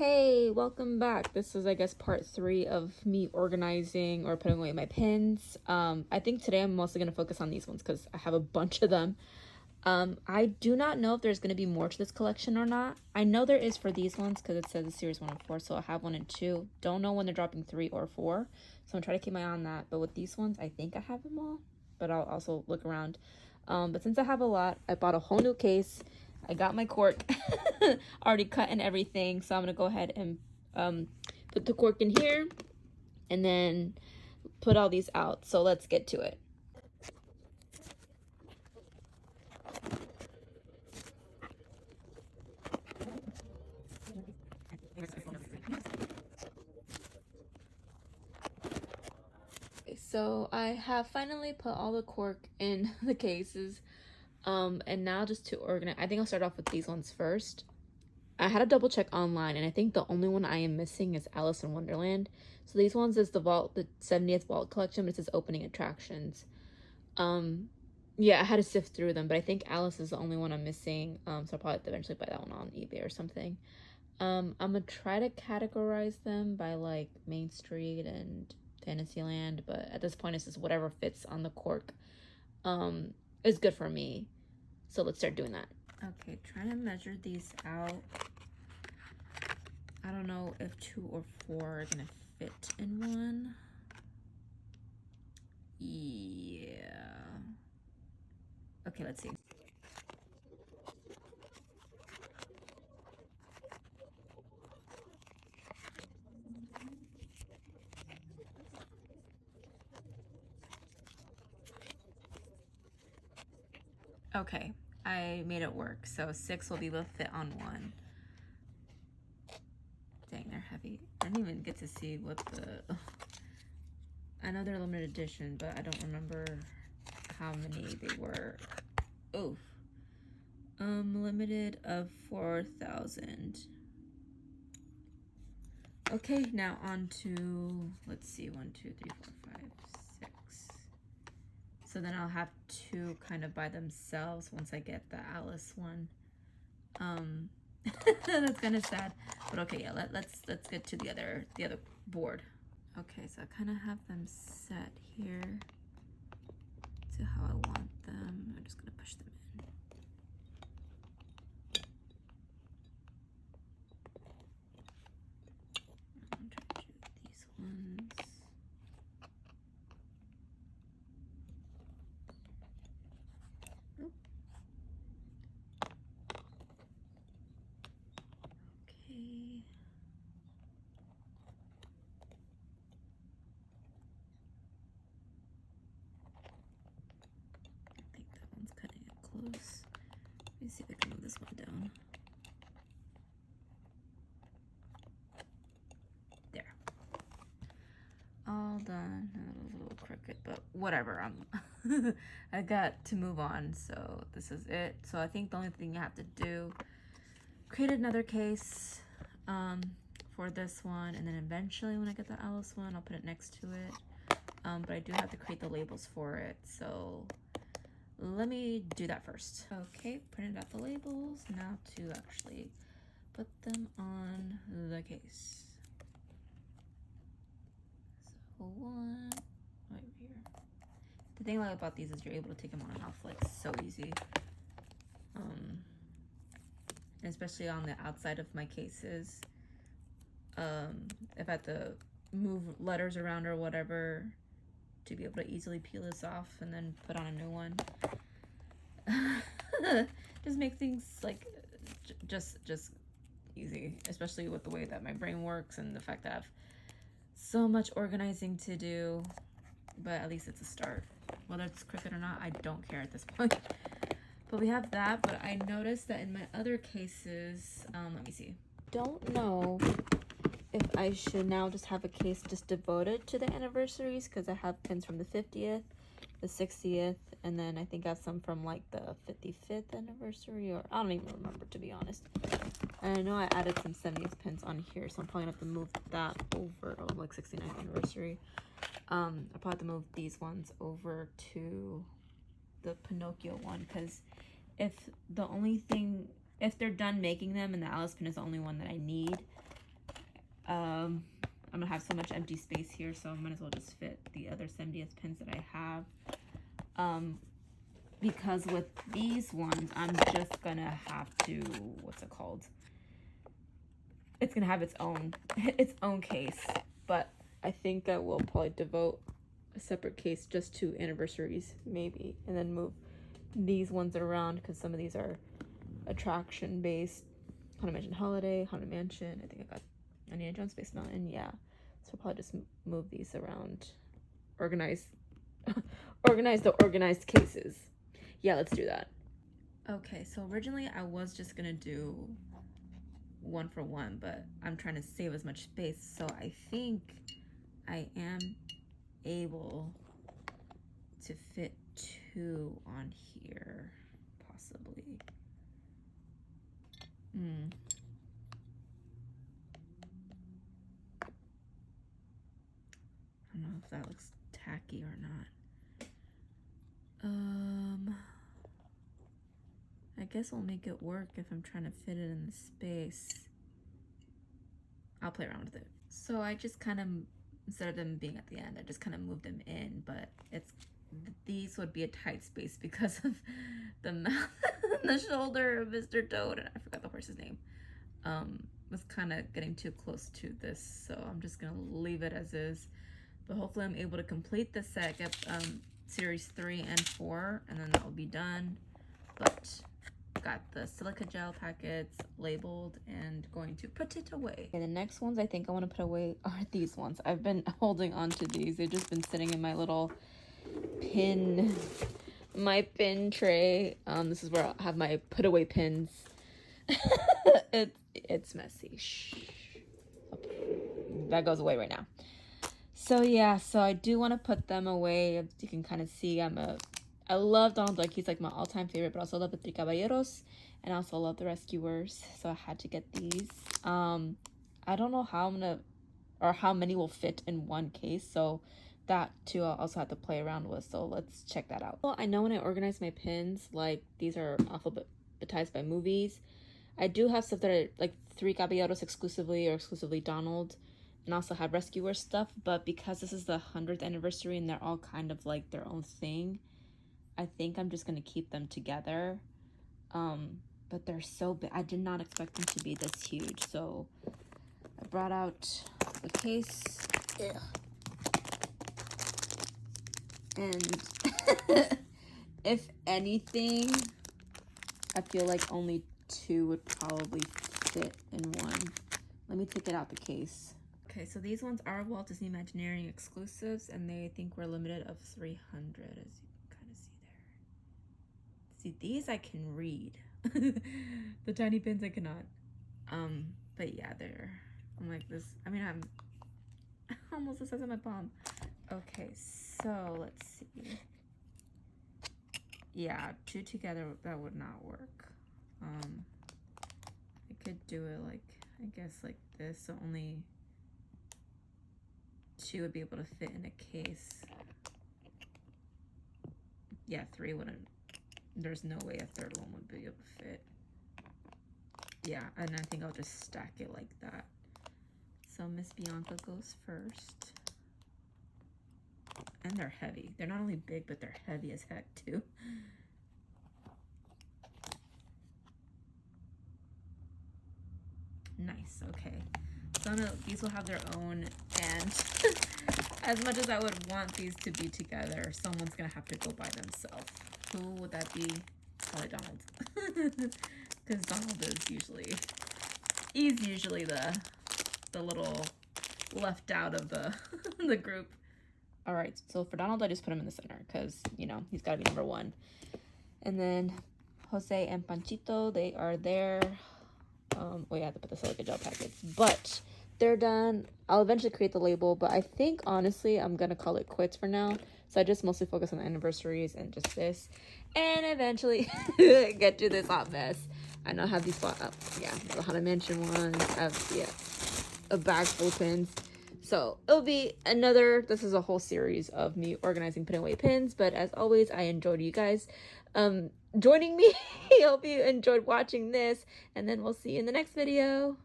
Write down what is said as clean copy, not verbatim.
Okay, welcome back. This is, I guess, part 3 of me organizing or putting away my pins. I think today I'm mostly going to focus on these ones because I have a bunch of them. I do not know if there's going to be more to this collection or not. I know there is for these ones because it says a series 1 and 4, so I'll have 1 and 2. Don't know when they're dropping 3 or 4, so I'm trying to keep my eye on that. But with these ones, I think I have them all, but I'll also look around. But since I have a lot, I bought a whole new case. I got my cork already cut and everything, so I'm gonna go ahead and put the cork in here and then put all these out. So let's get to it. So I have finally put all the cork in the cases, and now just to organize, I think I'll start off with these ones first. I had a double check online, and I think the only one I am missing is Alice in Wonderland. So these ones is the 70th Vault collection, but it says opening attractions. Yeah, I had to sift through them, but I think Alice is the only one I'm missing. So I'll probably eventually buy that one on eBay or something. I'm gonna try to categorize them by like Main Street and Fantasyland, but at this point it's just whatever fits on the cork is good for me. So let's start doing that. Okay, trying to measure these out. I don't know if 2 or 4 are gonna fit in one. Yeah. Okay, let's see. Okay, I made it work. So 6 will be able to fit on 1. Dang, they're heavy. I didn't even get to see what the... I know they're limited edition, but I don't remember how many they were. Oof. Limited of 4,000. Okay, now on to, let's see, 1, 2, 3, 4, 5, 6. So then I'll have 2 kind of by themselves once I get the Alice one. That's kind of sad, but okay, yeah. Let's get to the other board. Okay, so I kind of have them set here to how I want them. I'm just gonna push them in. I'm trying to do these ones. Okay. I think that one's cutting it close. Let me see if I can move this one down. There. All done. That was a little crooked, but whatever. I got to move on, so this is it. So I think the only thing you have to do, create another case for this one, and then eventually when I get the Alice one, I'll put it next to it. But I do have to create the labels for it, so let me do that first. Okay, printed out the labels. Now to actually put them on the case. So 1 right here. The thing I like about these is you're able to take them on and off like so easy. Especially on the outside of my cases. If I have to move letters around or whatever, to be able to easily peel this off and then put on a new one. Just make things like just easy, especially with the way that my brain works and the fact that I have so much organizing to do, but at least it's a start. Whether it's crooked or not, I don't care at this point. But we have that, but I noticed that in my other cases, let me see. Don't know if I should now just have a case just devoted to the anniversaries, because I have pins from the 50th, the 60th, and then I think I have some from like the 55th anniversary, or I don't even remember, to be honest. And I know I added some 70th pins on here, so I'm probably gonna have to move that over, or like 69th anniversary. I'll probably have to move these ones over to the Pinocchio one, because if they're done making them and the Alice pin is the only one that I need, have so much empty space here, so I might as well just fit the other 70th pins that I have. Because with these ones, I'm just gonna have to, what's it called? It's gonna have its own case, but I think I will probably devote a separate case just to anniversaries, maybe, and then move these ones around because some of these are attraction based. Haunted Mansion Holiday, Haunted Mansion. I think I got Indiana Jones Space Mountain. Yeah, so I'll probably just move these around, organize the organized cases. Yeah, let's do that. Okay, so originally I was just gonna do 1 for 1, but I'm trying to save as much space, so I think I am able to fit 2 on here, possibly. I don't know if that looks tacky or not. I guess I'll make it work if I'm trying to fit it in the space. I'll play around with it. So I just kind of, instead of them being at the end, I just kind of moved them in, but these would be a tight space because of the mouth and the shoulder of Mr. Toad, and I forgot the horse's name. Was kind of getting too close to this, so I'm just gonna leave it as is. But hopefully I'm able to complete the set, get series 3 and 4, and then that will be done. But got the silica gel packets labeled and going to put it away. Okay, the next ones I think I want to put away are these ones. I've been holding on to these. They've just been sitting in my little pin tray. This is where I have my put away pins. It's messy. Shh. That goes away right now. So yeah, so I do want to put them away. As you can kind of see, I love Donald Duck. He's like my all-time favorite, but I also love the Three Caballeros, and I also love the Rescuers. So I had to get these. I don't know how how many will fit in one case. So that too, I'll also have to play around with. So let's check that out. Well, I know when I organize my pins, like these are alphabetized by movies. I do have stuff that are like Three Caballeros exclusively or exclusively Donald, and also have Rescuer stuff. But because this is the 100th anniversary and they're all kind of like their own thing, I think I'm just going to keep them together. But they're so big. I did not expect them to be this huge. So I brought out the case. Yeah. And if anything, I feel like only 2 would probably fit in one. Let me take it out the case. Okay, so these ones are Walt Disney Imagineering exclusives, and they think we're limited of 300, as you kind of see there. See, these I can read. The tiny pins I cannot. But yeah, I'm like this. I mean, I'm almost the size of my palm. Okay, so let's see. Yeah, 2 together, that would not work. I could do it like, I guess like this, so only 2 would be able to fit in a case. Yeah, 3 wouldn't. There's no way a 3rd one would be able to fit. Yeah, and I think I'll just stack it like that. So Miss Bianca goes first. And they're heavy. They're not only big, but they're heavy as heck too. Nice, okay. So these will have their own, and as much as I would want these to be together, someone's gonna have to go by themselves. Who would that be? Probably Donald. Because Donald is usually the little left out of the group. All right, so for Donald, I just put him in the center because, you know, he's got to be number 1. And then Jose and Panchito, they are there. We have to put the silica gel packets, but they're done. I'll eventually create the label, but I think, honestly, I'm going to call it quits for now. So I just mostly focus on the anniversaries and just this. And eventually get to this hot mess. I know I have these, yeah, the Haunted Mansion ones. I have, yeah, a bag full of pins. So it'll be this is a whole series of me organizing, putting away pins. But as always, I enjoyed you guys joining me. I hope you enjoyed watching this. And then we'll see you in the next video.